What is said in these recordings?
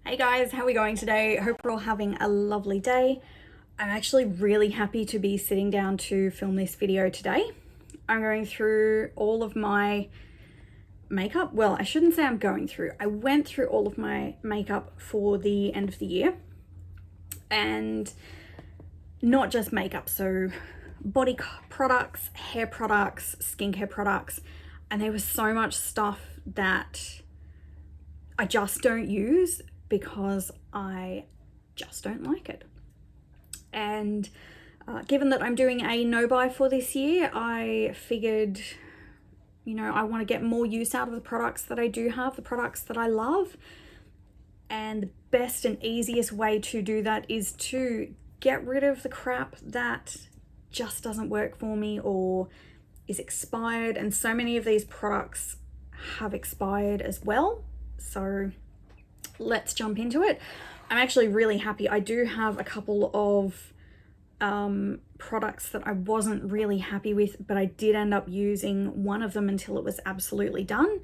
Hey guys, how are we going today? Hope we're all having a lovely day. I'm actually really happy to be sitting down to film this video today. I'm going through all of my makeup. Well, I shouldn't say I'm going through. I went through all of my makeup for the end of the year. And not just makeup, so body products, hair products, skincare products. And there was so much stuff that I just don't use because I just don't like it. And given that I'm doing a no-buy for this year, I figured, I want to get more use out of the products that I do have, the products that I love. And the best and easiest way to do that is to get rid of the crap that just doesn't work for me or is expired. And so many of these products have expired as well. So let's jump into it. I'm actually really happy. I do have a couple of products that I wasn't really happy with, but I did end up using one of them until it was absolutely done.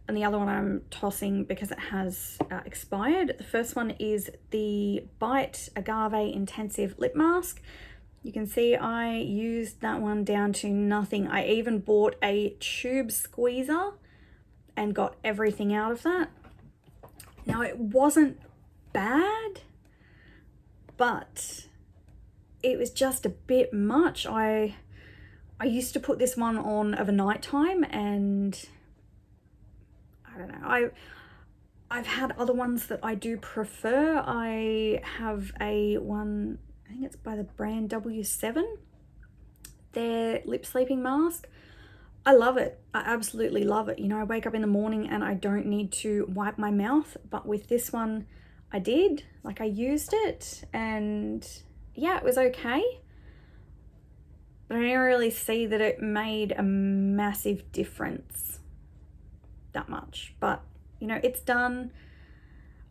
And the other one I'm tossing because it has expired. The first one is the Bite Agave Intensive Lip Mask. You can see I used that one down to nothing. I even bought a tube squeezer and got everything out of that. Now, it wasn't bad, but it was just a bit much. I used to put this one on of a nighttime, and I don't know. I've had other ones that I do prefer. I have a one, I think it's by the brand W7, their lip sleeping mask. I love it. I absolutely love it. I wake up in the morning and I don't need to wipe my mouth, but with this one I did. Like, I used it and yeah, it was okay. But I didn't really see that it made a massive difference that much. But, it's done.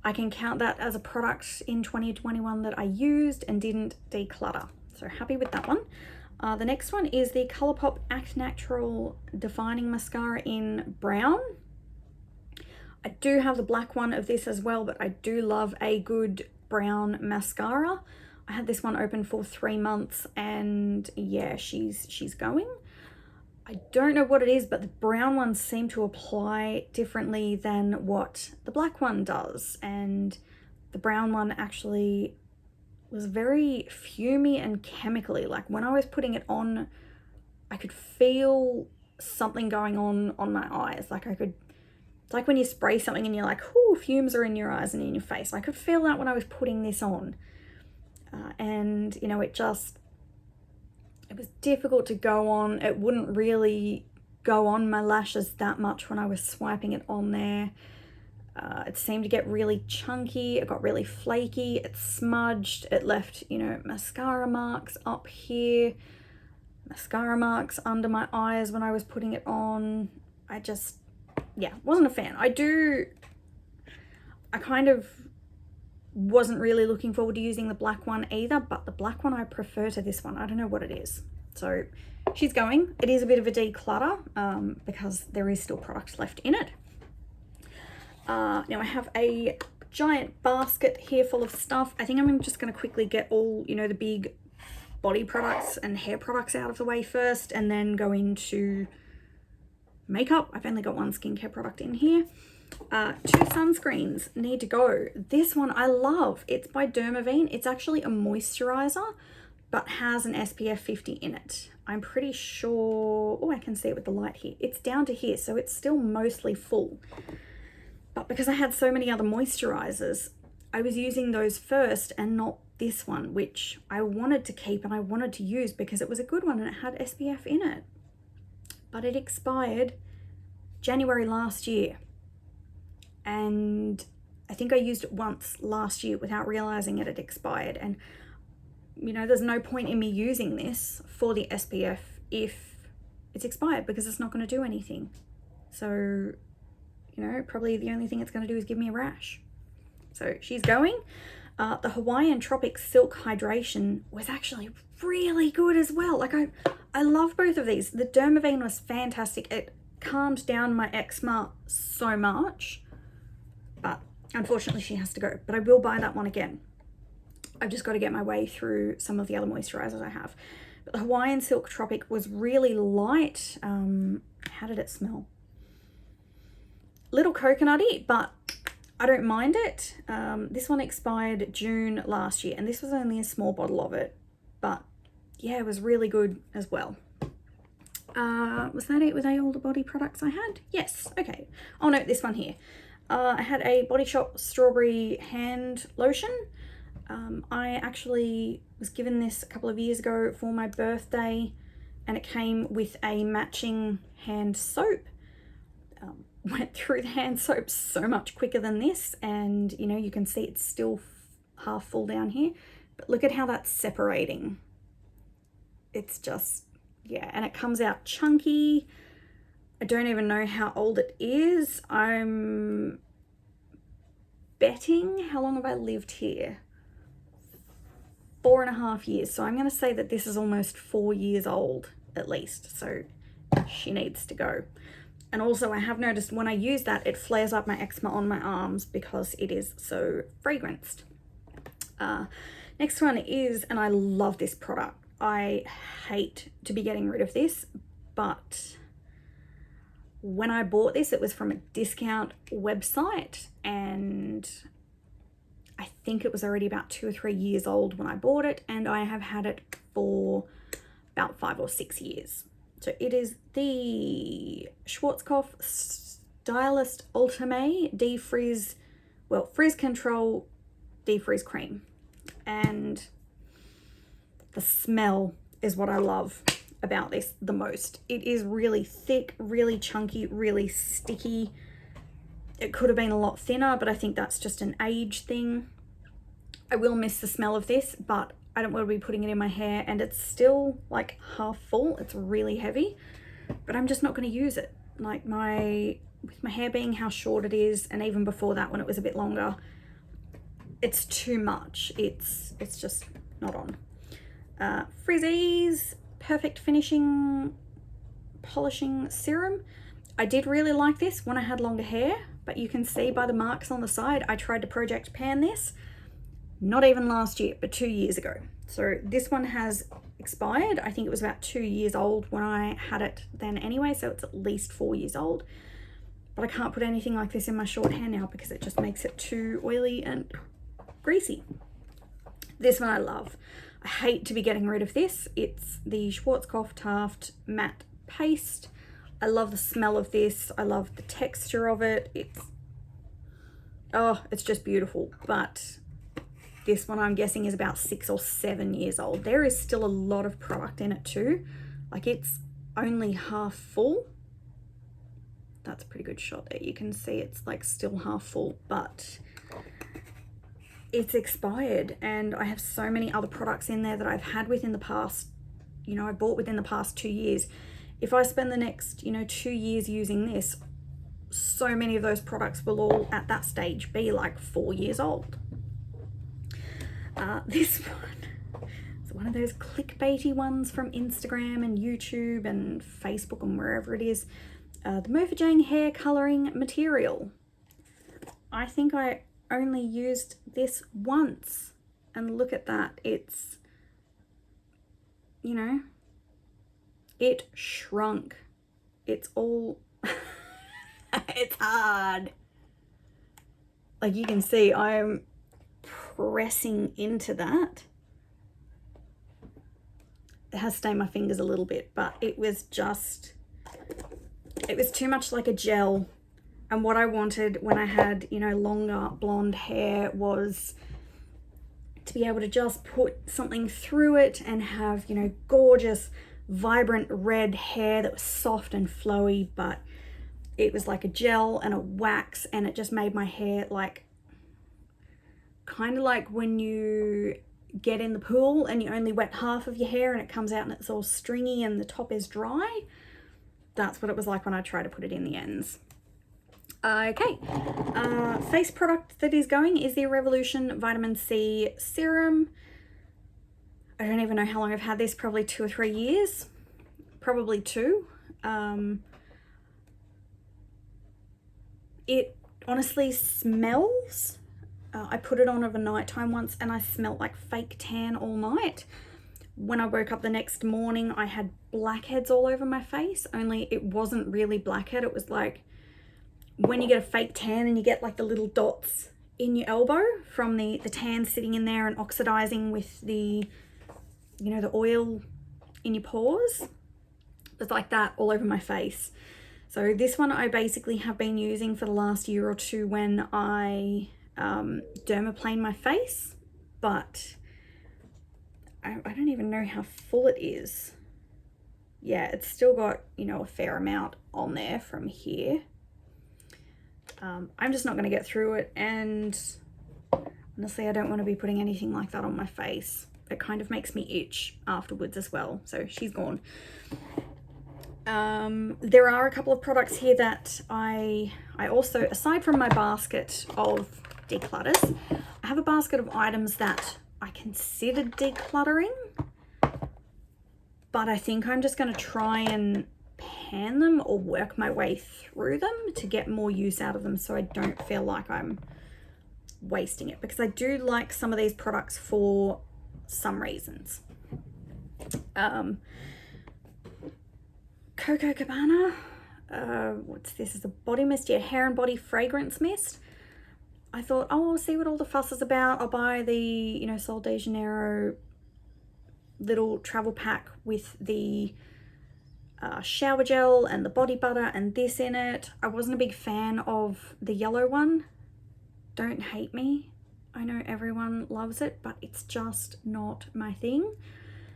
I can count that as a product in 2021 that I used and didn't declutter. So happy with that one. The next one is the Colourpop Act Natural Defining Mascara in brown. I do have the black one of this as well, but I do love a good brown mascara. I had this one open for 3 months and yeah, she's going. I don't know what it is, but the brown ones seem to apply differently than what the black one does. And the brown one actually was very fumey and chemically. Like, when I was putting it on, I could feel something going on my eyes. Like, it's like when you spray something and you're like, "Ooh, fumes are in your eyes and in your face." I could feel that when I was putting this on. And, it was difficult to go on. It wouldn't really go on my lashes that much when I was swiping it on there. It seemed to get really chunky. It got really flaky. It smudged. It left, mascara marks up here, mascara marks under my eyes when I was putting it on. Wasn't a fan. I kind of wasn't really looking forward to using the black one either, but the black one I prefer to this one. I don't know what it is. So she's going. It is a bit of a declutter because there is still product left in it. Now I have a giant basket here full of stuff. I think I'm just going to quickly get all, the big body products and hair products out of the way first, and then go into makeup. I've only got one skincare product in here. 2 sunscreens need to go. This one I love. It's by Dermaveen. It's actually a moisturizer, but has an SPF 50 in it. I'm pretty sure, I can see it with the light here. It's down to here, so it's still mostly full. But because I had so many other moisturizers, I was using those first and not this one, which I wanted to keep and I wanted to use because it was a good one and it had SPF in it. But it expired January last year. And I think I used it once last year without realizing it had expired. And, there's no point in me using this for the SPF if it's expired because it's not going to do anything. So, probably the only thing it's going to do is give me a rash. So she's going. The Hawaiian Tropic Silk Hydration was actually really good as well. Like, I love both of these. The Dermaveen was fantastic. It calmed down my eczema so much. But Unfortunately, she has to go, but I will buy that one again. I've just got to get my way through some of the other moisturizers I have. But the Hawaiian Silk Tropic was really light. How did it smell? Little coconutty, but I don't mind it. This one expired June last year, and this was only a small bottle of it. But yeah, it was really good as well. Was that it? Were they all the body products I had? Yes. Okay. Oh no, this one here. I had a Body Shop strawberry hand lotion. I actually was given this a couple of years ago for my birthday, and it came with a matching hand soap. Went through the hand soap so much quicker than this, and you know, you can see it's still half full down here, but look at how that's separating. It's just, yeah, and it comes out chunky. I don't even know how old it is. I'm betting, how long have I lived here? 4.5 years. So I'm going to say that this is almost 4 years old at least. So she needs to go. And also I have noticed when I use that, it flares up my eczema on my arms because it is so fragranced. Next one is, and I love this product. I hate to be getting rid of this, but when I bought this, it was from a discount website, and I think it was already about 2 or 3 years old when I bought it, and I have had it for about 5 or 6 years. So it is the Schwarzkopf Stylist Ultimate Defrizz, well, Frizz Control Defrizz Cream. And the smell is what I love about this the most. It is really thick, really chunky, really sticky. It could have been a lot thinner, but I think that's just an age thing. I will miss the smell of this, but I don't want to be putting it in my hair, and it's still like half full. It's really heavy, but I'm just not going to use it. Like with my hair being how short it is, and even before that when it was a bit longer, it's too much. It's just not on. Frizzy's Perfect Finishing Polishing Serum. I did really like this when I had longer hair, but you can see by the marks on the side, I tried to project pan this, not even last year, but 2 years ago. So this one has expired. I think it was about 2 years old when I had it then anyway, so it's at least 4 years old. But I can't put anything like this in my short hair now because it just makes it too oily and greasy. This one I love. I hate to be getting rid of this. It's the Schwarzkopf Taft Matte Paste. I love the smell of this. I love the texture of it. It's just beautiful. But this one I'm guessing is about 6 or 7 years old. There is still a lot of product in it too. Like, it's only half full. That's a pretty good shot there. You can see it's like still half full, but it's expired, and I have so many other products in there that I've had within the past, you know, I bought within the past 2 years. If I spend the next, 2 years using this, so many of those products will all at that stage be like 4 years old. This one is one of those clickbaity ones from Instagram and YouTube and Facebook and wherever it is. The Mofajang Hair Colouring Material. I think I only used this once, and look at that. It's, it shrunk. It's all it's hard. Like, you can see I'm pressing into that. It has stained my fingers a little bit, but it was too much like a gel. And what I wanted when I had, longer blonde hair was to be able to just put something through it and have, gorgeous, vibrant red hair that was soft and flowy, but it was like a gel and a wax, and it just made my hair like, kind of like when you get in the pool and you only wet half of your hair and it comes out and it's all stringy and the top is dry. That's what it was like when I tried to put it in the ends. Okay, face product that is going is the Revolution Vitamin C Serum. I don't even know how long I've had this, probably 2 or 3 years, probably 2. It honestly smells. I put it on over nighttime once and I smelled like fake tan all night. When I woke up the next morning, I had blackheads all over my face, only it wasn't really blackhead. It was like when you get a fake tan and you get like the little dots in your elbow from the tan sitting in there and oxidizing with the, you know, the oil in your pores. It's like that all over my face. So this one I basically have been using for the last year or two when I dermaplane my face, but I don't even know how full it is. Yeah, it's still got, you know, a fair amount on there from here. I'm just not going to get through it, and honestly I don't want to be putting anything like that on my face. It kind of makes me itch afterwards as well. So she's gone. There are a couple of products here that I also, aside from my basket of declutters, I have a basket of items that I considered decluttering, but I think I'm just going to try and pan them or work my way through them to get more use out of them, so I don't feel like I'm wasting it, because I do like some of these products for some reasons. Coco Cabana, what's this? Is a body mist, yeah, hair and body fragrance mist. I thought, oh, I'll see what all the fuss is about. I'll buy the, you know, Sol de Janeiro little travel pack with the shower gel and the body butter and this in it. I wasn't a big fan of the yellow one. Don't hate me. I know everyone loves it, but it's just not my thing.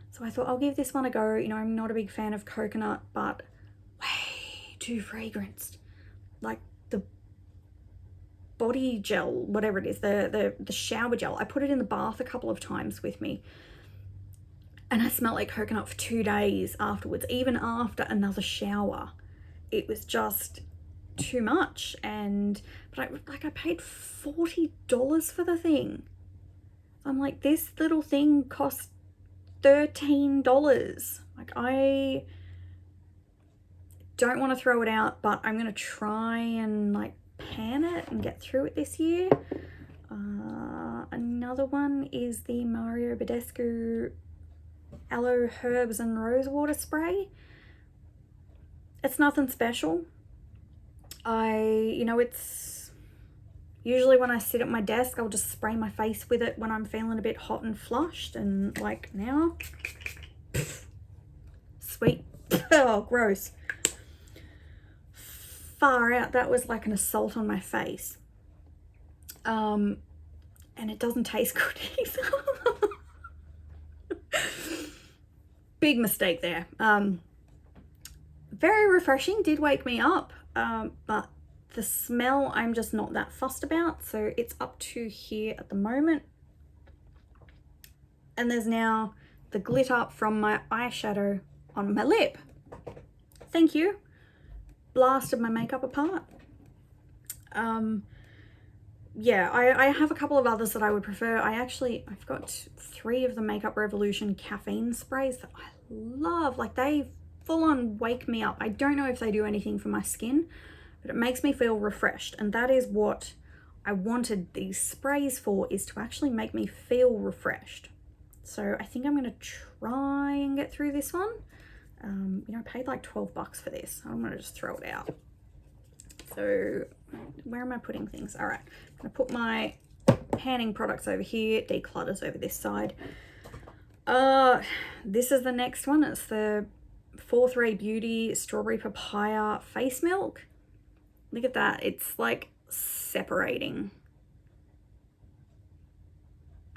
So I thought I'll give this one a go. You know, I'm not a big fan of coconut, but way too fragranced. Like the body gel, whatever it is, the shower gel, I put it in the bath a couple of times with me, and I smelled like coconut for 2 days afterwards, even after another shower. It was just too much. And but I paid $40 for the thing. I'm like, this little thing cost $13. Like, I don't want to throw it out, but I'm gonna try and like pan it and get through it this year. Another one is the Mario Badescu Aloe Herbs and Rosewater Spray. It's nothing special. You know, it's usually when I sit at my desk, I'll just spray my face with it when I'm feeling a bit hot and flushed, and like now, sweet. Oh, gross. Far out, that was like an assault on my face. And it doesn't taste good either. Big mistake there. Very refreshing, did wake me up, but the smell I'm just not that fussed about, so it's up to here at the moment. And there's now the glitter from my eyeshadow on my lip. Thank you. Blasted my makeup apart. Yeah, I have a couple of others that I would prefer. I've got 3 of the Makeup Revolution caffeine sprays that I love. Like, they full on wake me up. I don't know if they do anything for my skin, but it makes me feel refreshed, and that is what I wanted these sprays for, is to actually make me feel refreshed. So I think I'm going to try and get through this one. You know, I paid like $12 for this. I'm going to just throw it out. So where am I putting things? All right, I'm going to put my panning products over here, declutters over this side. This is the next one. It's the 4th Ray Beauty Strawberry Papaya Face Milk. Look at that. It's like separating.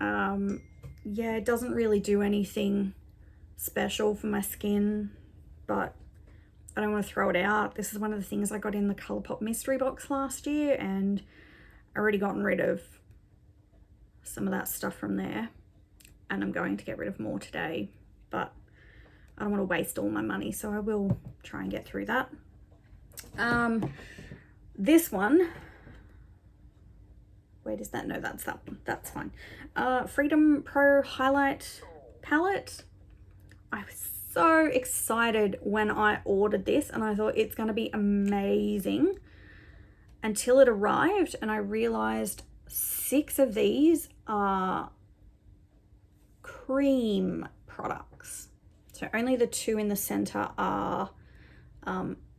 Yeah, it doesn't really do anything special for my skin, but I don't want to throw it out. This is one of the things I got in the Colourpop mystery box last year, and I already gotten rid of some of that stuff from there, and I'm going to get rid of more today, but I don't want to waste all my money, so I will try and get through that. This one, wait, is that? No, that's that one. That's fine. Freedom Pro Highlight Palette. I was so excited when I ordered this, and I thought it's going to be amazing. until it arrived and I realized 6 of these are cream products. So only the 2 in the center are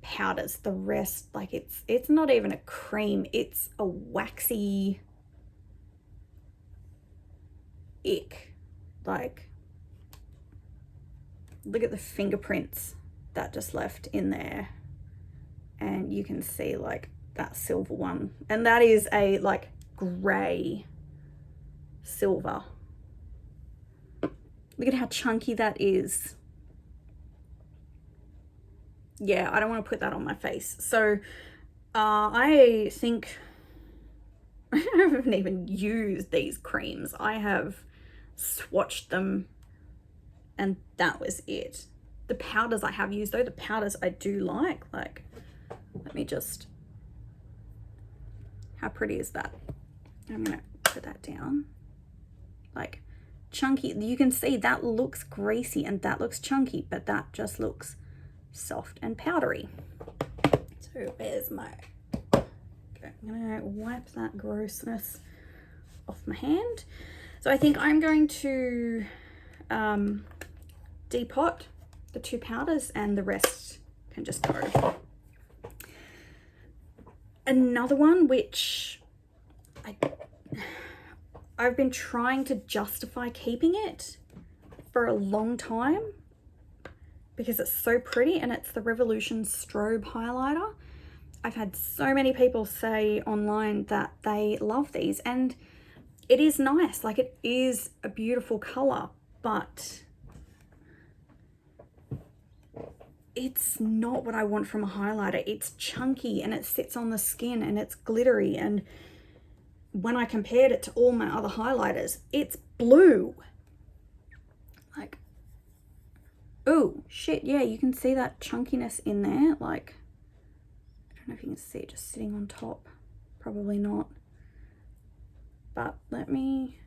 powders. The rest, like, it's not even a cream, it's a waxy ick. Like, look at the fingerprints that just left in there, and you can see like that silver one, and that is a like gray silver. Look at how chunky that is. Yeah, I don't want to put that on my face. So I think I haven't even used these creams. I have swatched them and that was it. The powders I have used though, the powders I do like, let me just, how pretty is that? I'm gonna put that down. Like, chunky, you can see that looks greasy and that looks chunky, but that just looks soft and powdery. So where's my, okay, I'm gonna wipe that grossness off my hand. So I think I'm going to depot the 2 powders and the rest can just go. Another one which I've been trying to justify keeping it for a long time because it's so pretty, and it's the Revolution Strobe highlighter. I've had so many people say online that they love these, and it is nice, like it is a beautiful color, but it's not what I want from a highlighter. It's chunky and it sits on the skin and it's glittery, and when I compared it to all my other highlighters, it's blue. Like, oh shit, yeah, you can see that chunkiness in there. Like, I don't know if you can see it just sitting on top, probably not, but let me,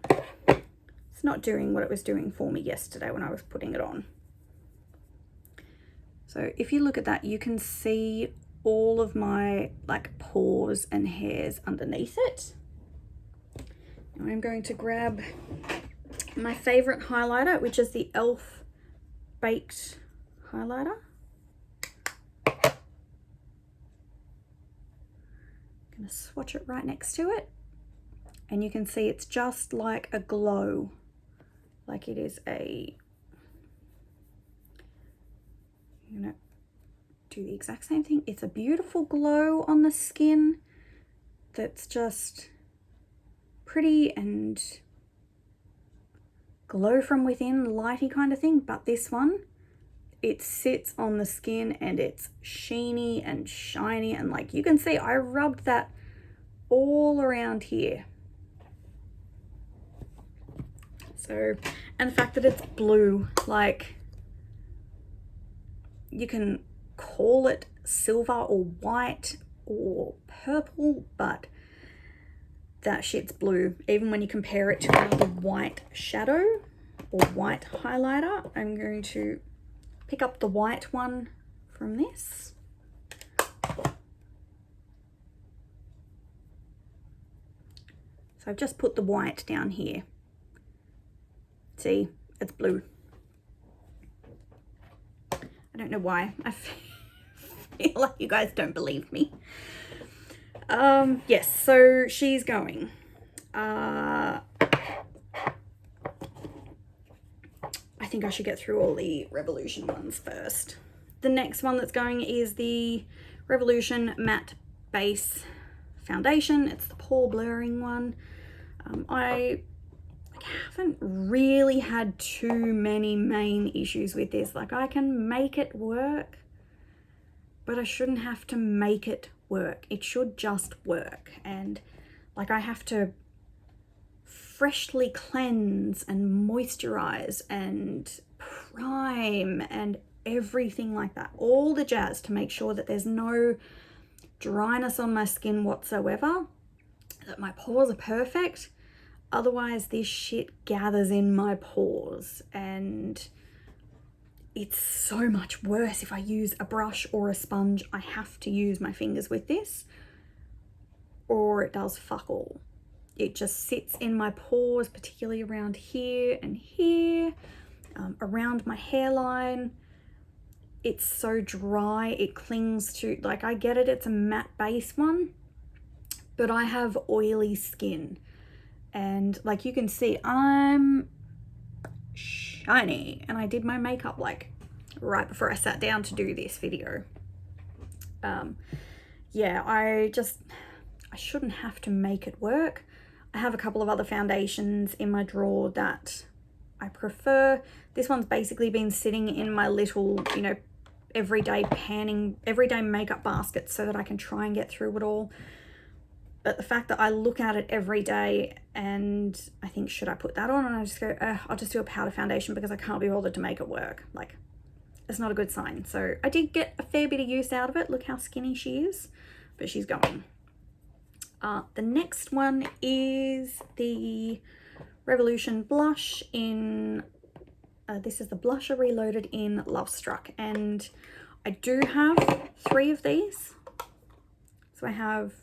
it's not doing what it was doing for me yesterday when I was putting it on. So if you look at that, you can see all of my like pores and hairs underneath it. Now I'm going to grab my favorite highlighter, which is the e.l.f. Baked highlighter. I'm going to swatch it right next to it, and you can see it's just like a glow, like it is a, I'm going to do the exact same thing. It's a beautiful glow on the skin that's just pretty and glow from within, lighty kind of thing. But this one, it sits on the skin and it's sheeny and shiny, and like you can see I rubbed that all around here. So, and the fact that it's blue, like you can call it silver or white or purple, but that shit's blue. Even when you compare it to another white shadow or white highlighter, I'm going to pick up the white one from this. So I've just put the white down here. See, it's blue. I don't know why. I feel like you guys don't believe me. Yes, so she's going. I think I should get through all the Revolution ones first. The next one that's going is the Revolution Matte Base Foundation. It's the pore blurring one. I haven't really had too many main issues with this. Like, I can make it work, but I shouldn't have to make it work. It should just work. And like, I have to freshly cleanse and moisturize and prime and everything like that, all the jazz, to make sure that there's no dryness on my skin whatsoever, that my pores are perfect. Otherwise this shit gathers in my pores and it's so much worse if I use a brush or a sponge. I have to use my fingers with this, or it does fuck all. It just sits in my pores, particularly around here and here, around my hairline. It's so dry, it clings to, like, I get it, it's a matte base one, but I have oily skin. And like you can see, I'm shiny, and I did my makeup like right before I sat down to do this video. Yeah, I shouldn't have to make it work. I have a couple of other foundations in my drawer that I prefer. This one's basically been sitting in my little, you know, everyday makeup basket so that I can try and get through it all. But the fact that I look at it every day and I think, should I put that on? And I just go, I'll just do a powder foundation because I can't be bothered to make it work. Like, it's not a good sign. So I did get a fair bit of use out of it. Look how skinny she is, but she's going. The next one is the Revolution blush in, this is the blusher reloaded in Love Struck. And I do have 3 of these. So I have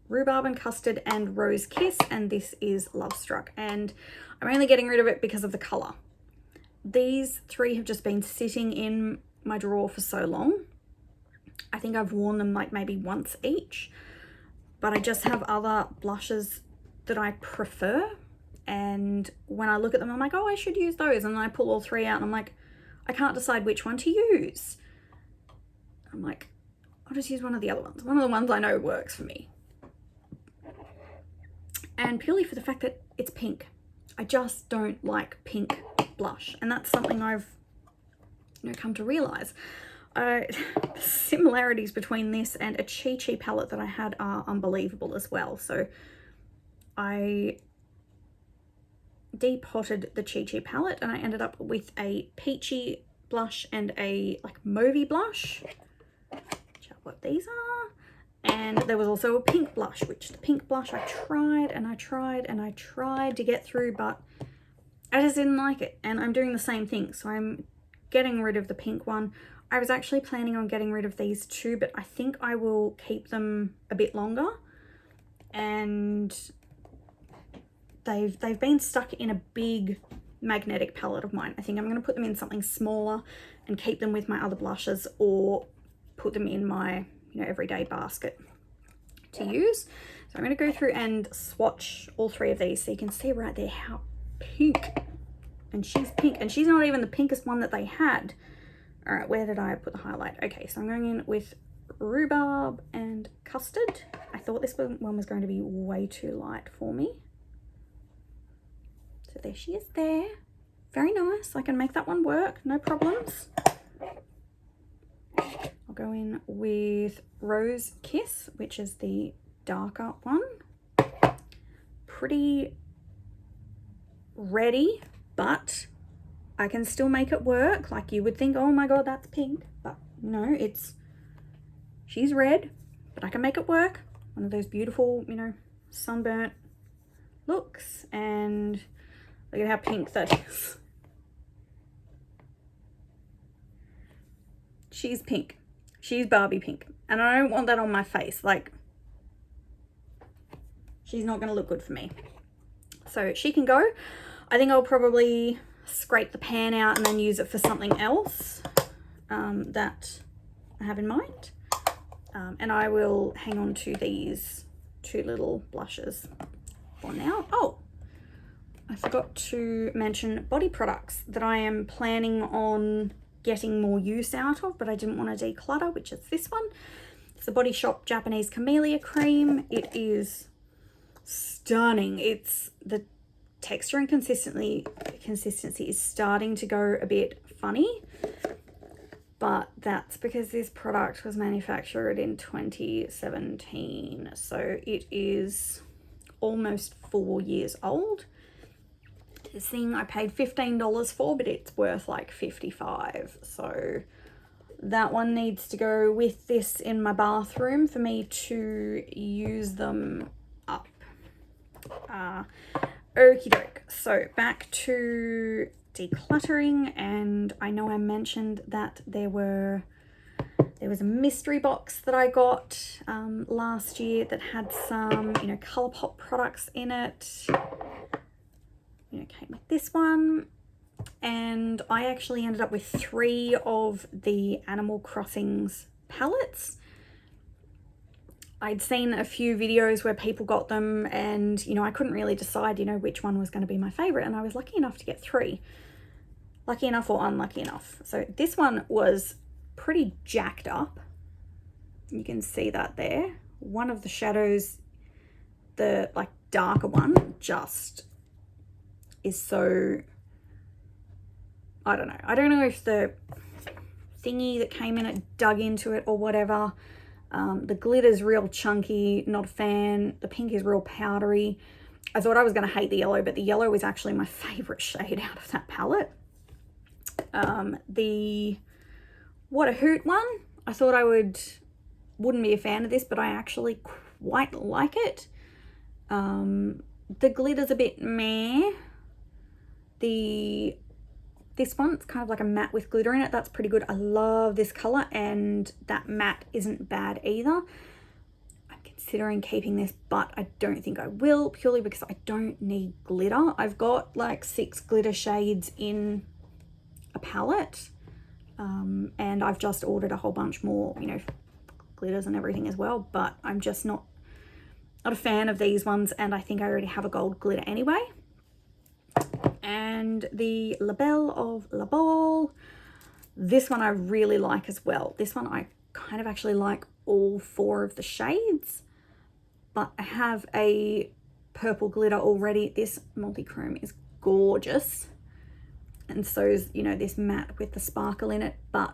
Rhubarb and Custard and Rose Kiss, and this is Love Struck. And I'm only getting rid of it because of the colour. These 3 have just been sitting in my drawer for so long. I think I've worn them like maybe once each, but I just have other blushes that I prefer. And when I look at them, I'm like, oh, I should use those. And then I pull all 3 out and I'm like, I can't decide which one to use. I'm like, I'll just use one of the other ones. One of the ones I know works for me. And purely for the fact that it's pink. I just don't like pink blush. And that's something I've, you know, come to realize. The similarities between this and a Chi palette that I had are unbelievable as well. So I depotted the Chi palette and I ended up with a peachy blush and a like mauvey blush. Check out what these are. And there was also a pink blush, which the pink blush I tried and I tried and I tried to get through, but I just didn't like it. And I'm doing the same thing. So I'm getting rid of the pink one. I was actually planning on getting rid of these 2, but I think I will keep them a bit longer. And they've been stuck in a big magnetic palette of mine. I think I'm going to put them in something smaller and keep them with my other blushes, or put them in my, you know, everyday basket to use. So I'm going to go through and swatch all 3 of these so you can see right there how pink. And she's pink, and she's not even the pinkest one that they had. All right, where did I put the highlight? Okay, so I'm going in with Rhubarb and Custard. I thought this one was going to be way too light for me. So there she is there. Very nice. I can make that one work, no problems. I'll go in with Rose Kiss, which is the darker one. Pretty reddy, but I can still make it work. Like, you would think, oh my god, that's pink, but no, she's red, but I can make it work. One of those beautiful, you know, sunburnt looks. And look at how pink that is. She's pink. She's Barbie pink. And I don't want that on my face. Like, she's not going to look good for me. So she can go. I think I'll probably scrape the pan out and then use it for something else that I have in mind. And I will hang on to these 2 little blushes for now. Oh, I forgot to mention body products that I am planning on getting more use out of, but I didn't want to declutter, which is this one. It's the Body Shop Japanese Camellia Cream. It is stunning. It's the texture and consistency is starting to go a bit funny, but that's because this product was manufactured in 2017, so it is almost 4 years old. This thing I paid $15 for, but it's worth like $55, so that one needs to go with this in my bathroom for me to use them up. Okie doke. So back to decluttering, and I know I mentioned that there was a mystery box that I got last year that had some, you know, ColourPop products in it. You know, came with this one, and I actually ended up with 3 of the Animal Crossings palettes. I'd seen a few videos where people got them, and, you know, I couldn't really decide, you know, which one was going to be my favorite, and I was lucky enough to get 3. Lucky enough or unlucky enough. So this one was pretty jacked up. You can see that there. One of the shadows, the like darker one, just is so, I don't know. I don't know if the thingy that came in it dug into it or whatever. The glitter's real chunky, not a fan. The pink is real powdery. I thought I was going to hate the yellow, but the yellow is actually my favorite shade out of that palette. The What a Hoot one, I thought I wouldn't be a fan of this, but I actually quite like it. The glitter's a bit meh. This one's kind of like a matte with glitter in it. That's pretty good. I love this color, and that matte isn't bad either. I'm considering keeping this, but I don't think I will, purely because I don't need glitter. I've got like 6 glitter shades in a palette, and I've just ordered a whole bunch more, you know, glitters and everything as well, but I'm just not a fan of these ones, and I think I already have a gold glitter anyway. And the La Belle of La Ball, this one I really like as well. This one I kind of actually like all 4 of the shades, but I have a purple glitter already. This multi-chrome is gorgeous, and so is, you know, this matte with the sparkle in it. But,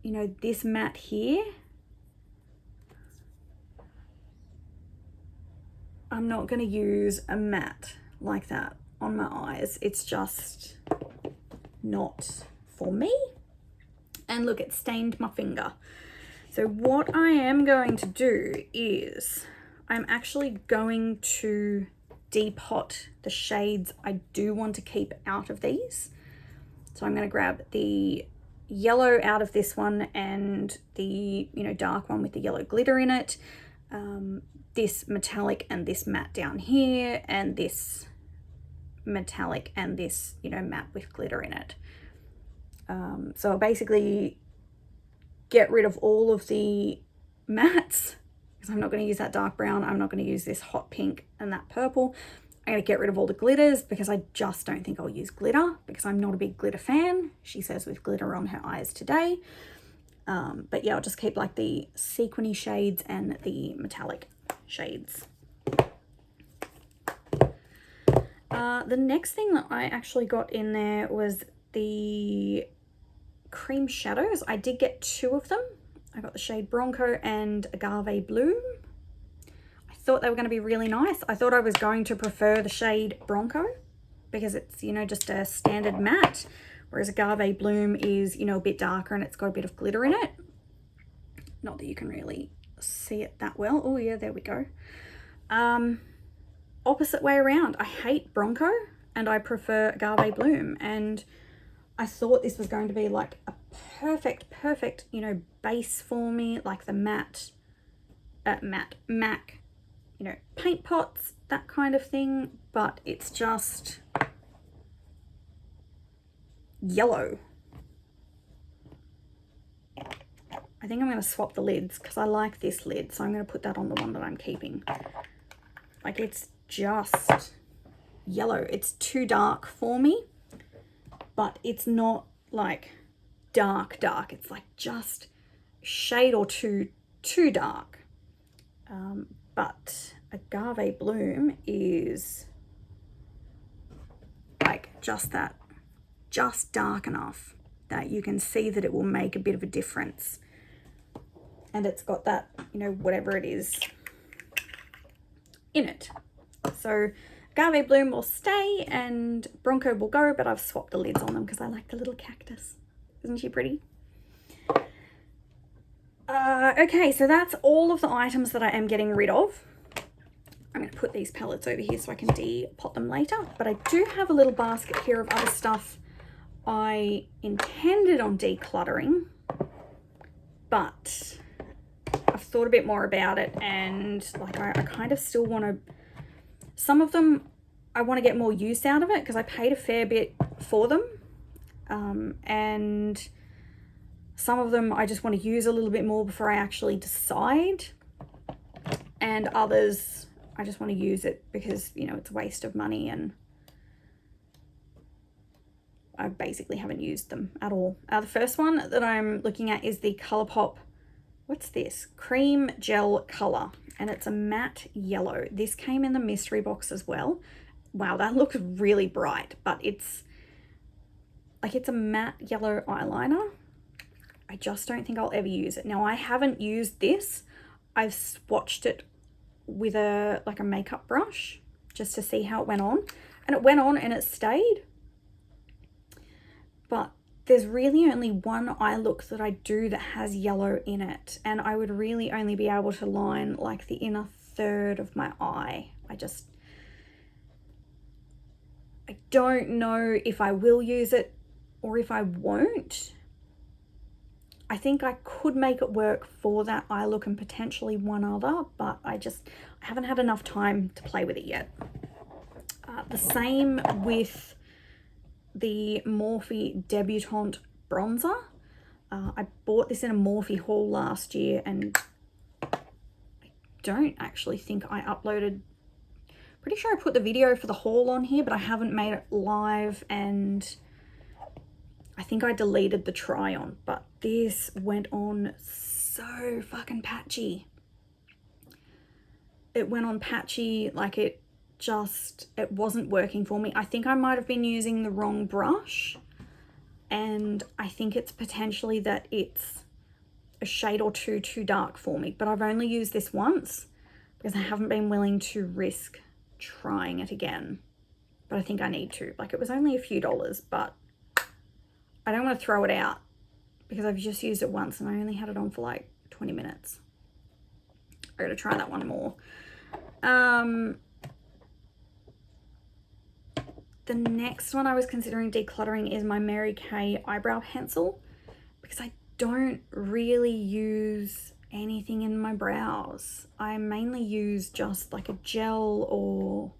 you know, this matte here, I'm not going to use a matte like that on my eyes. It's just not for me. And look, it stained my finger. So what I am going to do is I'm actually going to depot the shades I do want to keep out of these. So I'm going to grab the yellow out of this one, and the, you know, dark one with the yellow glitter in it, this metallic and this matte down here, and this metallic and this, you know, matte with glitter in it. So I'll basically get rid of all of the mattes, because I'm not going to use that dark brown. I'm not going to use this hot pink and that purple. I'm going to get rid of all the glitters, because I just don't think I'll use glitter, because I'm not a big glitter fan. She says with glitter on her eyes today. But yeah, I'll just keep like the sequiny shades and the metallic shades. The next thing that I actually got in there was the cream shadows. I did get 2 of them. I got the shade Bronco and Agave Bloom. I thought they were going to be really nice. I thought I was going to prefer the shade Bronco, because it's, you know, just a standard matte, whereas Agave Bloom is, you know, a bit darker and it's got a bit of glitter in it. Not that you can really see it that well. Oh yeah, there we go. Opposite way around. I hate Bronco and I prefer Agave Bloom, and I thought this was going to be like a perfect, you know, base for me, like the MAC, you know, paint pots, that kind of thing, but it's just yellow. I think I'm going to swap the lids, because I like this lid, so I'm going to put that on the one that I'm keeping. Like, it's just yellow. It's too dark for me, but it's not like dark. It's like just a shade or two too dark. But Agave Bloom is like just dark enough that you can see that it will make a bit of a difference. And it's got that, you know, whatever it is in it. So Agave Bloom will stay and Bronco will go, but I've swapped the lids on them because I like the little cactus. Isn't she pretty? Okay, so that's all of the items that I am getting rid of. I'm going to put these palettes over here so I can depot them later. But I do have a little basket here of other stuff I intended on decluttering, but I've thought a bit more about it, and like I kind of still want to, some of them I want to get more use out of it because I paid a fair bit for them, and some of them I just want to use a little bit more before I actually decide, and others I just want to use it because, you know, it's a waste of money and I basically haven't used them at all. The first one that I'm looking at is the ColourPop, what's this? Cream Gel Colour, and it's a matte yellow. This came in the mystery box as well. Wow, that looks really bright, but it's like, it's a matte yellow eyeliner. I just don't think I'll ever use it. Now, I haven't used this. I've swatched it with a makeup brush just to see how it went on, and it went on and it stayed. But there's really only one eye look that I do that has yellow in it, and I would really only be able to line like the inner third of my eye. I don't know if I will use it or if I won't. I think I could make it work for that eye look and potentially one other, but I haven't had enough time to play with it yet. The same with the Morphe Debutante Bronzer. I bought this in a Morphe haul last year, and I don't actually think I uploaded, pretty sure I put the video for the haul on here, but I haven't made it live, and I think I deleted the try on, but this went on so fucking patchy. It went on patchy, like it wasn't working for me. I think I might have been using the wrong brush, and I think it's potentially that it's a shade or two too dark for me, but I've only used this once because I haven't been willing to risk trying it again, but I think I need to. Like, it was only a few dollars, but I don't want to throw it out because I've just used it once and I only had it on for like 20 minutes. I gotta try that one more. The next one I was considering decluttering is my Mary Kay eyebrow pencil, because I don't really use anything in my brows. I mainly use just like a gel or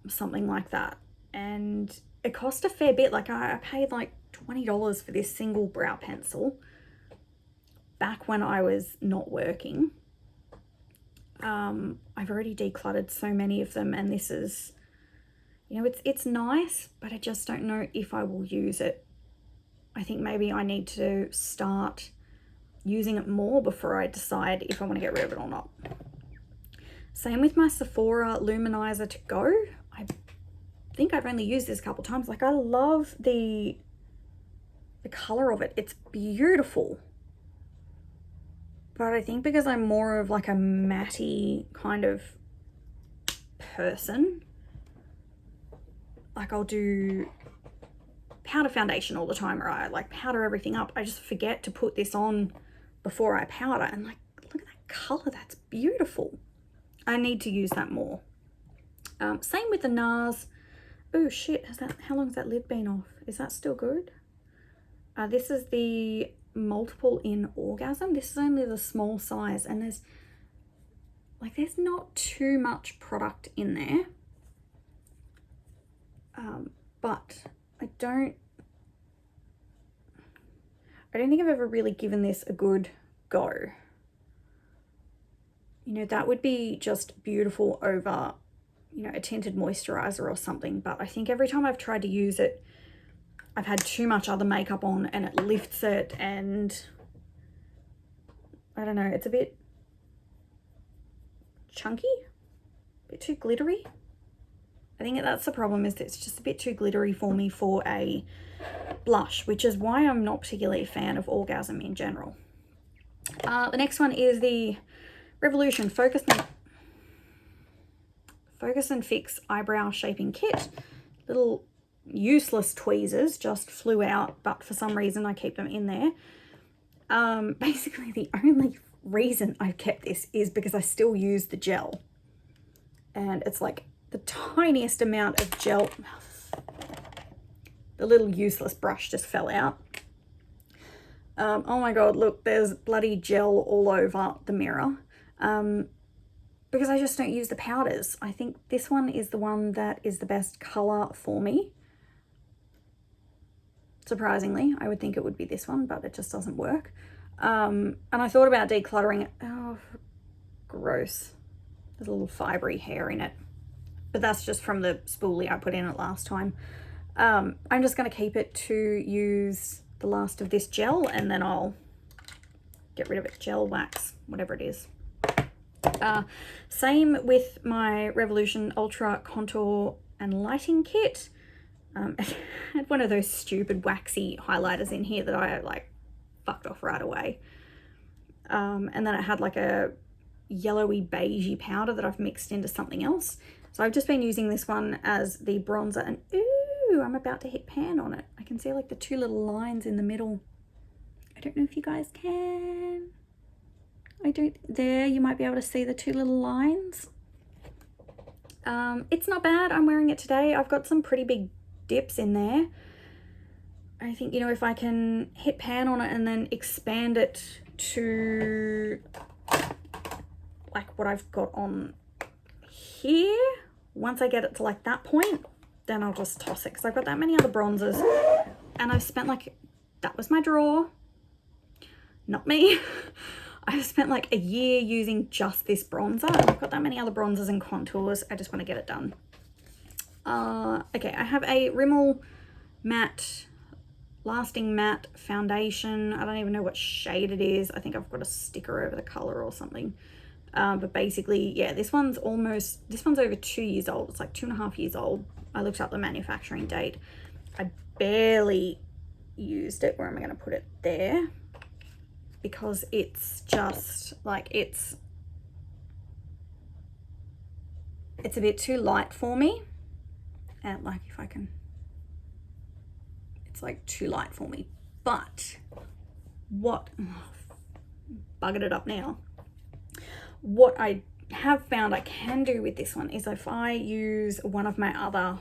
something like that, and it cost a fair bit. Like, I paid like $20 for this single brow pencil back when I was not working. I've already decluttered so many of them, and this is, you know, it's nice, but I just don't know if I will use it. I think maybe I need to start using it more before I decide if I want to get rid of it or not. Same with my Sephora Luminizer To Go. I think I've only used this a couple times. Like, I love the color of it. It's beautiful. But I think because I'm more of like a matty kind of person, like I'll do powder foundation all the time, or I like powder everything up. I just forget to put this on before I powder, and like, look at that color, that's beautiful. I need to use that more. Same with the NARS. Oh shit, how long has that lid been off? Is that still good? This is the Multiple in Orgasm. This is only the small size, and there's not too much product in there. But I don't think I've ever really given this a good go. You know, that would be just beautiful over, you know, a tinted moisturizer or something, but I think every time I've tried to use it, I've had too much other makeup on and it lifts it, and I don't know, it's a bit chunky, a bit too glittery. I think that's the problem, is that it's just a bit too glittery for me for a blush, which is why I'm not particularly a fan of Orgasm in general. The next one is the Revolution Focus and Fix Eyebrow Shaping Kit. Little useless tweezers just flew out, but for some reason I keep them in there. Basically the only reason I've kept this is because I still use the gel, and it's like the tiniest amount of gel. the little useless brush just fell out. Oh my god, look, there's bloody gel all over the mirror. Because I just don't use the powders. I think this one is the one that is the best color for me. Surprisingly, I would think it would be this one, but it just doesn't work. And I thought about decluttering it. Oh, gross. There's a little fibery hair in it. But that's just from the spoolie I put in it last time. I'm just going to keep it to use the last of this gel, and then I'll get rid of it. Gel, wax, whatever it is. Same with my Revolution Ultra Contour and Lighting Kit. I had one of those stupid waxy highlighters in here that I like fucked off right away. And then it had like a yellowy beigey powder that I've mixed into something else. So I've just been using this one as the bronzer, and ooh, I'm about to hit pan on it. I can see like the two little lines in the middle. I don't know if you guys can. There, you might be able to see the two little lines. It's not bad. I'm wearing it today. I've got some pretty big dips in there. I think, you know, if I can hit pan on it and then expand it to like what I've got on here, once I get it to like that point, then I'll just toss it, because I've got that many other bronzers, and I've spent like, that was my drawer, not me. I've spent like a year using just this bronzer, and I've got that many other bronzers and contours. I just want to get it done. Okay, I have a Rimmel matte, lasting matte foundation. I don't even know what shade it is. I think I've got a sticker over the color or something. But basically, yeah, this one's over 2 years old. It's like 2.5 years old. I looked up the manufacturing date. I barely used it. Where am I going to put it? There. Because it's just like, it's a bit too light for me. And like, if I can, it's like too light for me. But buggered it up now. What I have found I can do with this one is, if I use one of my other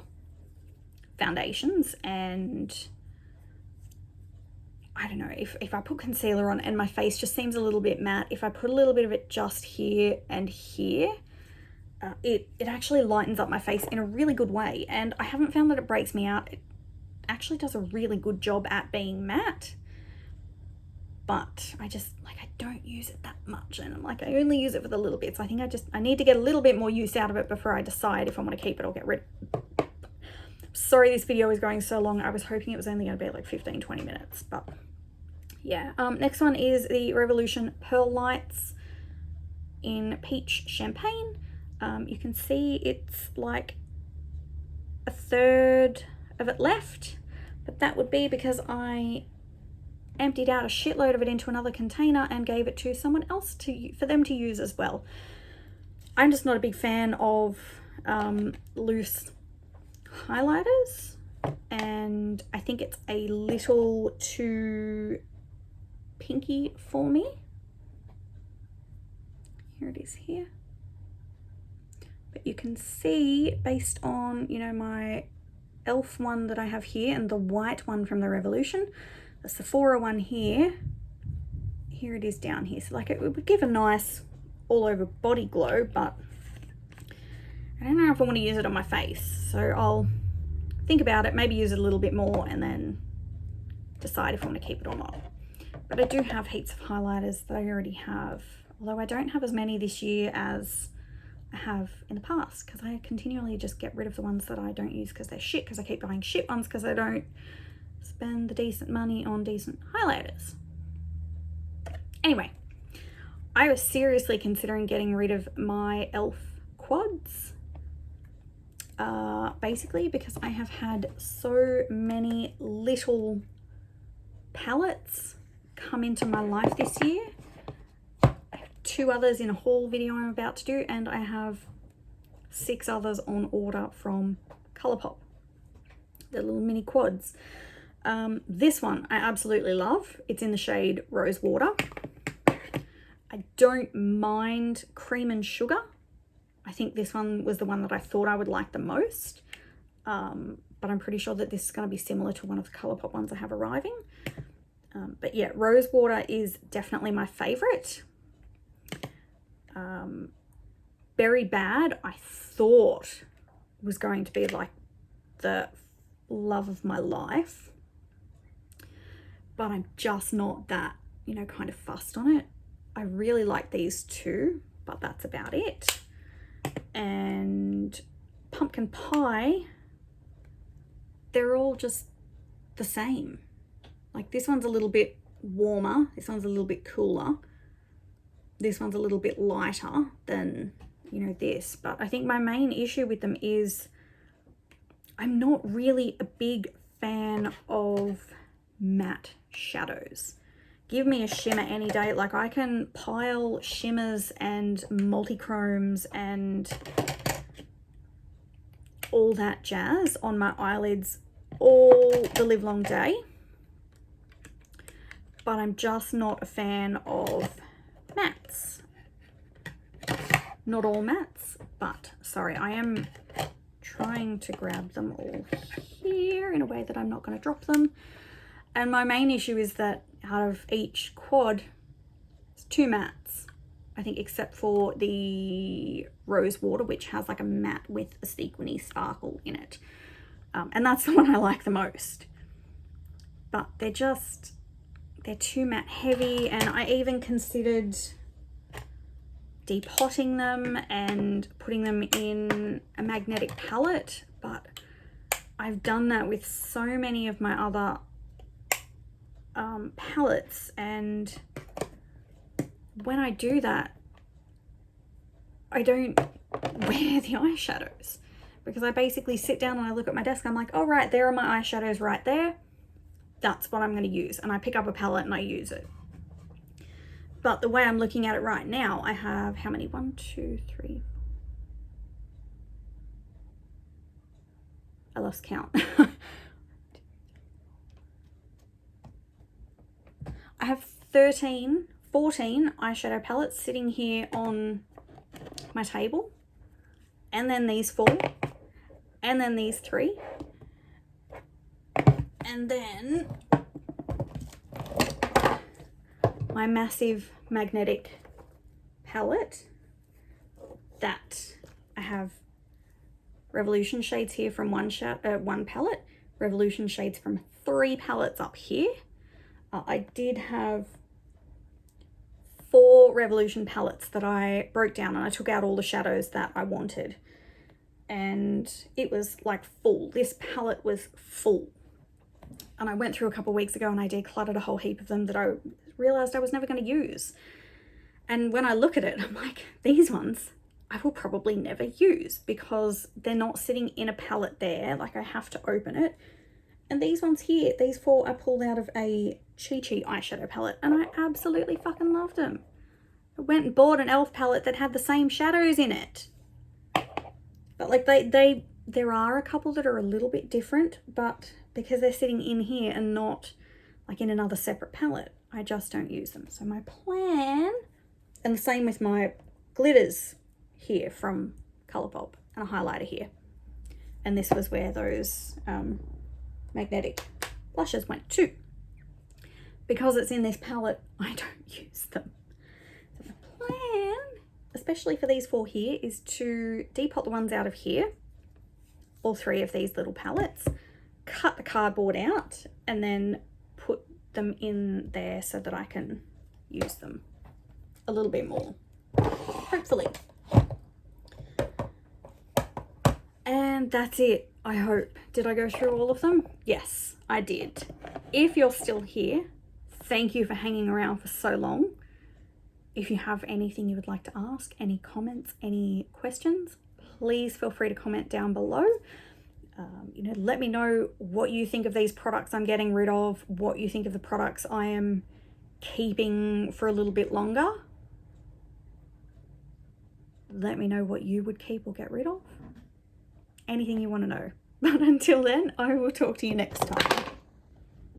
foundations, and I don't know, if I put concealer on and my face just seems a little bit matte, if I put a little bit of it just here and here, it actually lightens up my face in a really good way. And I haven't found that it breaks me out. It actually does a really good job at being matte. But I just, like, I don't use it that much, and I'm like, I only use it for the little bits. I think I need to get a little bit more use out of it before I decide if I want to keep it or get rid of it. Sorry this video is going so long. I was hoping it was only going to be like 15-20 minutes, but yeah. Next one is the Revolution Pearl Lights in Peach Champagne. You can see it's like a third of it left, but that would be because I emptied out a shitload of it into another container and gave it to someone else for them to use as well. I'm just not a big fan of loose highlighters, and I think it's a little too pinky for me. Here it is here. But you can see, based on, you know, my e.l.f. one that I have here and the white one from the Revolution, the Sephora one here it is down here. So like, it would give a nice all over body glow, but I don't know if I want to use it on my face. So I'll think about it, maybe use it a little bit more, and then decide if I want to keep it or not. But I do have heaps of highlighters that I already have, although I don't have as many this year as I have in the past, because I continually just get rid of the ones that I don't use because they're shit, because I keep buying shit ones because I don't spend the decent money on decent highlighters. Anyway, I was seriously considering getting rid of my e.l.f. quads, basically because I have had so many little palettes come into my life this year. I have 2 others in a haul video I'm about to do, and I have 6 others on order from Colourpop, the little mini quads. This one I absolutely love. It's in the shade Rose Water. I don't mind Cream and Sugar. I think this one was the one that I thought I would like the most. but I'm pretty sure that this is going to be similar to one of the Colourpop ones I have arriving. But yeah, rose water is definitely my favorite. Berry Bad, I thought was going to be like the love of my life, but I'm just not that, you know, kind of fussed on it. I really like these two, but that's about it. And Pumpkin Pie, they're all just the same. Like this one's a little bit warmer, this one's a little bit cooler, this one's a little bit lighter than, you know, this. But I think my main issue with them is I'm not really a big fan of matte shadows. Give me a shimmer any day. Like I can pile shimmers and multi-chromes and all that jazz on my eyelids all the live long day, but I'm just not a fan of mattes. Not all mattes, but sorry, I am trying to grab them all here in a way that I'm not going to drop them. And my main issue is that out of each quad, it's 2 mattes, I think, except for the Rose Water, which has like a matte with a sequiny sparkle in it. And that's the one I like the most. But they're too matte heavy, and I even considered depotting them and putting them in a magnetic palette, but I've done that with so many of my other palettes, and when I do that, I don't wear the eyeshadows, because I basically sit down and I look at my desk, I'm like, oh right, there are my eyeshadows right there, that's what I'm going to use, and I pick up a palette and I use it. But the way I'm looking at it right now, I have how many? 1, 2, 3. I lost count. I have 14 eyeshadow palettes sitting here on my table, and then these 4, and then these 3, and then my massive magnetic palette that I have Revolution shades here from one palette, Revolution shades from 3 palettes up here. I did have 4 Revolution palettes that I broke down, and I took out all the shadows that I wanted, and it was like full. This palette was full, and I went through a couple of weeks ago and I decluttered a whole heap of them that I realized I was never going to use. And when I look at it, I'm like, these ones I will probably never use, because they're not sitting in a palette there, like I have to open it. And these ones here, these 4 I pulled out of a Chi eyeshadow palette, and I absolutely fucking loved them. I went and bought an e.l.f. palette that had the same shadows in it. But like there are a couple that are a little bit different, but because they're sitting in here and not like in another separate palette, I just don't use them. So my plan, and the same with my glitters here from Colourpop, and a highlighter here. And this was where those magnetic blushes went to. Because it's in this palette, I don't use them. So the plan, especially for these 4 here, is to depot the ones out of here, all 3 of these little palettes, cut the cardboard out, and then put them in there so that I can use them a little bit more, hopefully. And that's it, I hope. Did I go through all of them? Yes, I did. If you're still here, thank you for hanging around for so long. If you have anything you would like to ask, any comments, any questions, please feel free to comment down below. You know, let me know what you think of these products I'm getting rid of, what you think of the products I am keeping for a little bit longer. Let me know what you would keep or get rid of. Anything you want to know. But until then, I will talk to you next time.